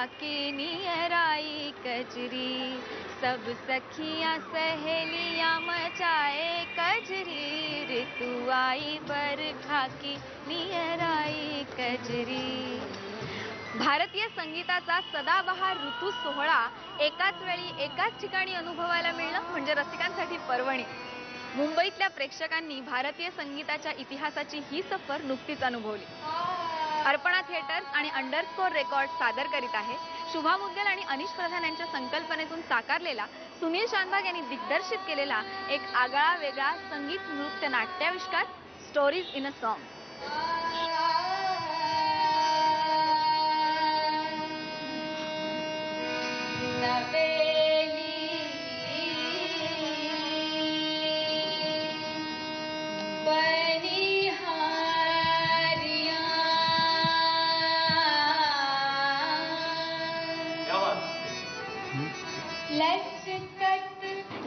खाके near I Kajari, सब सखियां सहेलियां मचाए कजरी, ऋतु आई बरखा की नियर आई कजरी। भारतीय संगीताचा सदाबहार ऋतू सोहळा एकाच वेळी एकाच ठिकाणी अनुभवायला मिळणं म्हणजे रसिकांसाठी पर्वणी। मुंबईतल्या प्रेक्षकांनी भारतीय संगीताच्या इतिहासाची ही सफर नुकतीच अनुभवली। अर्पणा थिएटर्स आणि अंडरस्कोर रेकॉर्ड सादर करीत आहे शुभा मुद्गल आणि अनिश प्रधान यांच्या संकल्पनेतून साकारलेला, सुनील शानभाग यांनी दिग्दर्शित केलेला एक आगळा वेगळा संगीत नृत्य नाट्याविष्कार, स्टोरीज इन अ सॉन्ग।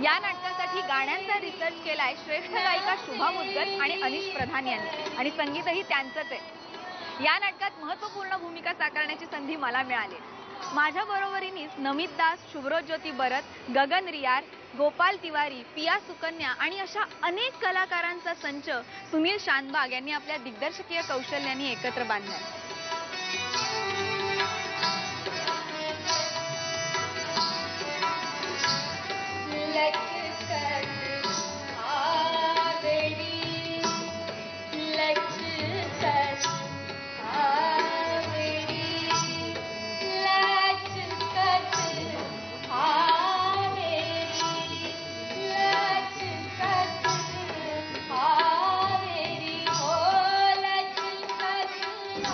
या नाटकासाठी गाण्यांचा रिसर्च केलाय श्रेष्ठ गायिका शुभा मुद्गल आणि अनिश प्रधान यांनी, आणि संगीतही त्यांचंच आहे। या नाटकात महत्त्वपूर्ण भूमिका साकारण्याची संधी मला मिळाली। माझ्या बरोबरीनेच नमित दास, शुभ्रोत ज्योती बरत, गगन रियार, गोपाल तिवारी, पिया सुकन्या आणि अशा अनेक कलाकारांचा संच सुनील शानभाग यांनी आपल्या दिग्दर्शकीय कौशल्याने एकत्र बांधला।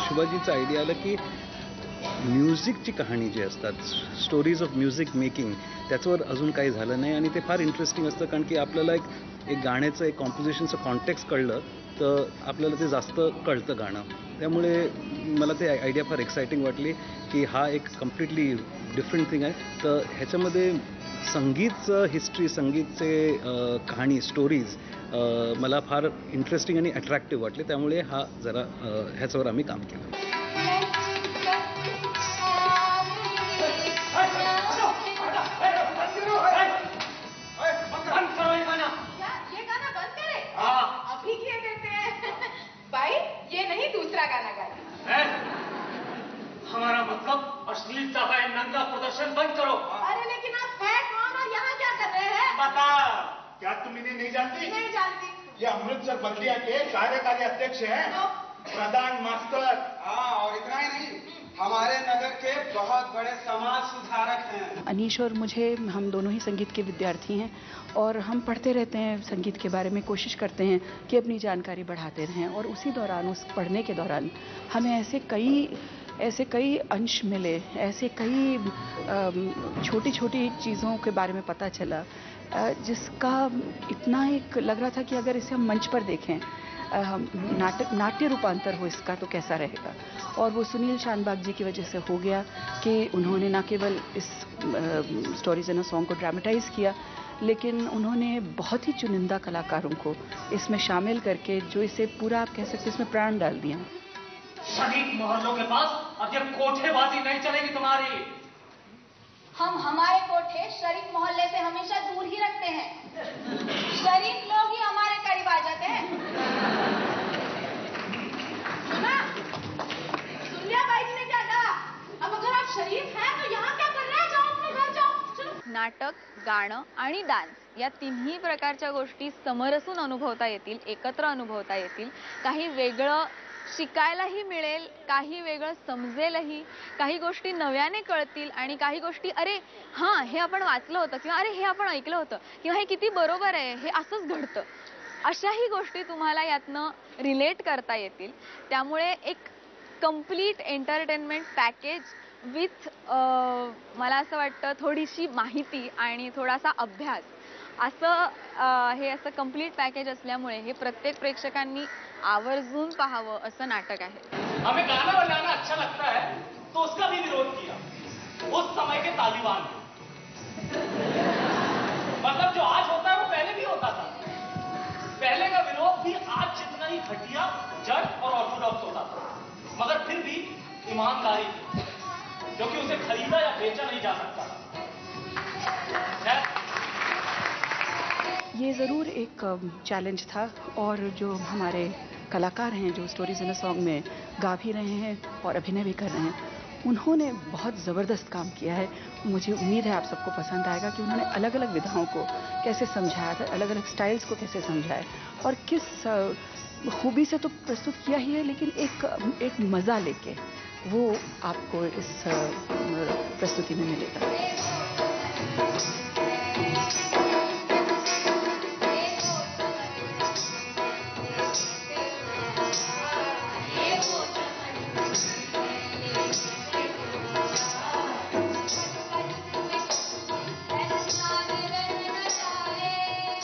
शुभाजीचं आयडिया आलं की म्युझिकची कहाणी जी असतात, स्टोरीज ऑफ म्युझिक मेकिंग, त्याच्यावर अजून काही झालं नाही आणि ते फार इंटरेस्टिंग असतं, कारण की आपल्याला एक गाण्याचं एक कॉम्पोजिशनचं कॉन्टेक्स्ट कळलं तर आपल्याला ते जास्त कळतं गाणं। त्यामुळे मला ते आयडिया फार एक्साइटिंग वाटली की हा एक कम्प्लिटली डिफरंट थिंग आहे। तर ह्याच्यामध्ये संगीतचं हिस्ट्री, संगीतचे कहाणी, स्टोरीज मला फार इंटरेस्टिंग आणि अट्रॅक्टिव्ह वाटले, त्यामुळे हा जरा ह्याच्यावर आम्ही काम केलं। हमारा मतलब अश्लीलता का नंगा प्रदर्शन बंद करो। अरे लेकिन आप है कौन और यहाँ क्या कर रहे हैं? बता, क्या तुम इन्हें नहीं जानती? नहीं जानती। ये अमृतसर बल्दिया के कार्यकारी अध्यक्ष हैं, प्रधान मास्टर। हाँ, और इतना ही नहीं, हमारे नगर के बहुत बड़े समाज सुधारक हैं। अनीश और मुझे, हम दोनों ही संगीत के विद्यार्थी हैं और हम पढ़ते रहते हैं संगीत के बारे में, कोशिश करते हैं कि अपनी जानकारी बढ़ाते रहें। और उसी दौरान, उस पढ़ने के दौरान हमें ऐसे कई अंश मिले, ऐसे कई छोटी छोटी चीज़ों के बारे में पता चला जिसका इतना एक लग रहा था कि अगर इसे हम मंच पर देखें, नाट्य रूपांतर हो इसका तो कैसा रहेगा। और वो सुनील शानभाग जी की वजह से हो गया कि उन्होंने न केवल इस स्टोरीज इन अ सॉन्ग को ड्रामेटाइज़ किया, लेकिन उन्होंने बहुत ही चुनिंदा कलाकारों को इसमें शामिल करके जो इसे पूरा, आप कह सकते हैं, इसमें प्राण डाल दिया। शरीफ मोहल्लों के पास अब ये कोठेबाजी नहीं चलेगी तुम्हारी। हम हमारे कोठे शरीफ मोहल्ले से हमेशा दूर ही रखते हैं। शरीफ लोग ही हमारे करीब आ जाते हैं। सुना? सुन लिया भाई जी ने क्या कहा? अब अगर आप शरीफ हैं तो यहाँ क्या कर रहे हैं? जाओ अपने घर जाओ। चलो। नाटक, गाणं आणि डान्स या तिन्ही प्रकारच्या गोष्टी समरसून अनुभवता येतील, एकत्र अनुभवता येतील। काही वेगळं शिकायलाही मिळेल, काही वेगळं समजेलही, काही गोष्टी नव्याने कळतील आणि काही गोष्टी अरे हां हे आपण वाचलं होतं किंवा अरे हे आपण ऐकलं होतं किंवा हे किती बरोबर आहे, हे असंच घडतं, अशाही गोष्टी तुम्हाला यातनं रिलेट करता येतील। त्यामुळे एक कंप्लीट एंटरटेनमेंट पॅकेज विथ मला असं वाटतं थोडीशी माहिती आणि थोडासा अभ्यास, असं हे असं कंप्लीट पॅकेज असल्यामुळे हे प्रत्येक प्रेक्षकांनी आवर्जून पाहावं असं नाटक आहे। हमें गाना बजाना अच्छा लगता है तो उसका भी विरोध किया उस समय के तालिबान ने। मतलब जो आज होता है वो पहले भी होता था। पहले का विरोध भी आज जितना ही घटिया, जड़ और ऑर्थोडॉक्स होता था, मगर फिर भी ईमानदारी, क्योंकि उसे खरीदा या बेचा नहीं जा सकता। ये ज़रूर एक चैलेंज था और जो हमारे कलाकार हैं जो स्टोरीज इन अ सॉन्ग में गा भी रहे हैं और अभिनय भी कर रहे हैं, उन्होंने बहुत ज़बरदस्त काम किया है। मुझे उम्मीद है आप सबको पसंद आएगा कि उन्होंने अलग अलग विधाओं को कैसे समझाया था, अलग अलग स्टाइल्स को कैसे समझाया और किस खूबी से तो प्रस्तुत किया ही है, लेकिन एक मज़ा लेके वो आपको इस प्रस्तुति में मिलेगा।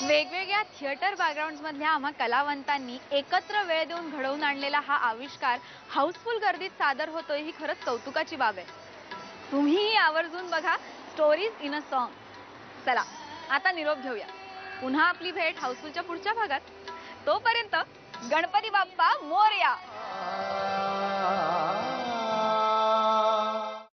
वेगवेगळ्या थिएटर बॅकग्राऊंड्समधल्या आम्हा कलावंतांनी एकत्र वेळ देऊन घडवून आणलेला हा आविष्कार हाऊसफुल गर्दीत सादर होतोय ही खरंच कौतुकाची बाब आहे। तुम्हीही आवर्जून बघा स्टोरीज इन अ सॉन्ग। चला आता निरोप घेऊया, पुन्हा आपली भेट हाऊसफुलच्या पुढच्या भागात। तोपर्यंत गणपती बाप्पा मोरया।